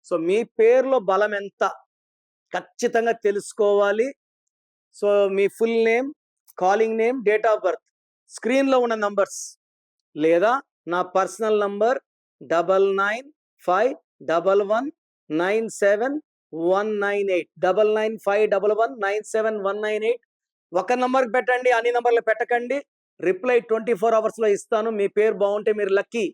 So మీ పేరులో బలం ఎంత ఖచ్చితంగా తెలుసుకోవాలి. So me full name, calling name, date of birth, స్క్రీన్లో ఉన్న నంబర్స్ లేదా నా పర్సనల్ నంబర్ 9951197198 9951197198. ఒక నంబర్కి పెట్టండి, అన్ని నంబర్లు పెట్టకండి. రిప్లై 24 అవర్స్లో ఇస్తాను. మీ పేరు బాగుంటే మీరు లక్కీ,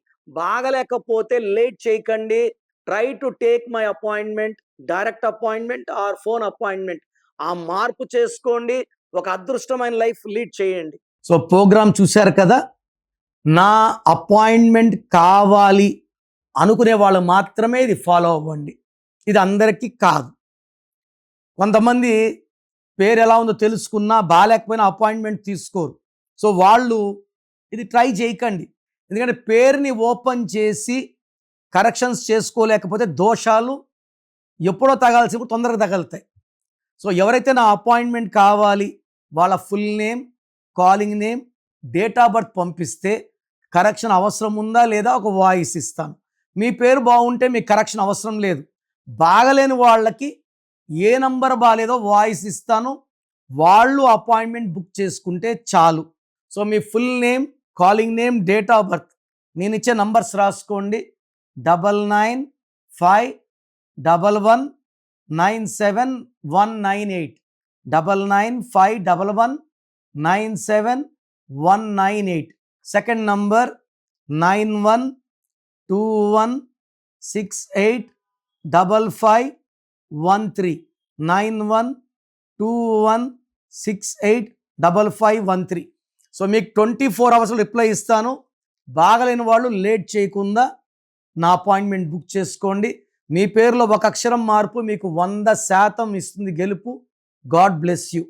బాగలేకపోతే లేట్ చేయకండి. Try to take my appointment, direct appointment are phone appointment. ఆ మార్పు చేసుకోండి, ఒక అదృష్టమైన లైఫ్ లీడ్ చేయండి. సో ప్రోగ్రామ్ చూశారు కదా. నా అపాయింట్మెంట్ కావాలి అనుకునే వాళ్ళు మాత్రమే ఇది ఫాలో అవ్వండి. ఇది అందరికీ కాదు. కొంతమంది పేరు ఎలా ఉందో తెలుసుకున్నా బాగాలేకపోయినా అపాయింట్మెంట్ తీసుకోరు. సో వాళ్ళు ఇది ట్రై చేయకండి. ఎందుకంటే పేరుని ఓపెన్ చేసి కరెక్షన్స్ చేసుకోలేకపోతే దోషాలు ఎప్పుడో తగాల్సినప్పుడు తొందరగా తగులుతాయి. సో ఎవరైతే నా అపాయింట్మెంట్ కావాలి వాళ్ళ full name, calling name, date of birth పంపిస్తే కరెక్షన్ అవసరం ఉందా లేదా ఒక వాయిస్ ఇస్తాను. మీ పేరు బాగుంటే మీకు కరెక్షన్ అవసరం లేదు. బాగలేని వాళ్ళకి ఏ నంబర్ బాగాలేదో వాయిస్ ఇస్తాను, వాళ్ళు అపాయింట్మెంట్ బుక్ చేసుకుంటే చాలు. So me full name, calling name, date of birth నేను ఇచ్చే నంబర్స్ రాసుకోండి. 9951197198 9951197198. Second number 9121685513 9121685513. సో మీకు 24 అవర్స్లో రిప్లై ఇస్తాను. బాగలేని వాళ్ళు లేట్ చేయకుండా నా అపాయింట్మెంట్ బుక్ చేసుకోండి. మీ పేరులో ఒక అక్షరం మార్పు మీకు 100% ఇస్తుంది గెలుపు. God bless you.